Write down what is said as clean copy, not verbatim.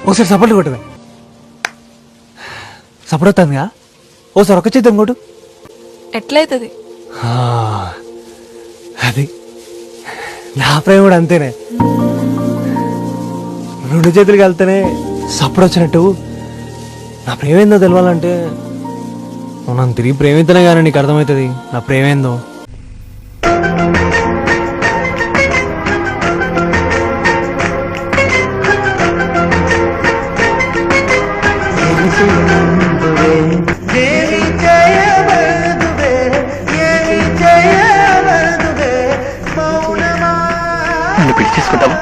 ఒకసారి support కొట్టవే. Support అవుతుందిగా. ఓసారి ఒక చేద్దాం కొట్టు. ఎట్లయితది? అది నా ప్రేమ కూడా అంతేనే. రెండు చేతులు కలితేనే సపోర్ట్ వచ్చినట్టు. నా ప్రేమ ఏందో తెలవాలంటే నువ్వు నన్ను తిరిగి ప్రేమితనే కానీ నీకు అర్థమవుతుంది నా ప్రేమ ఏందో. నన్ను పెళ్లి చేసుకుంటావా?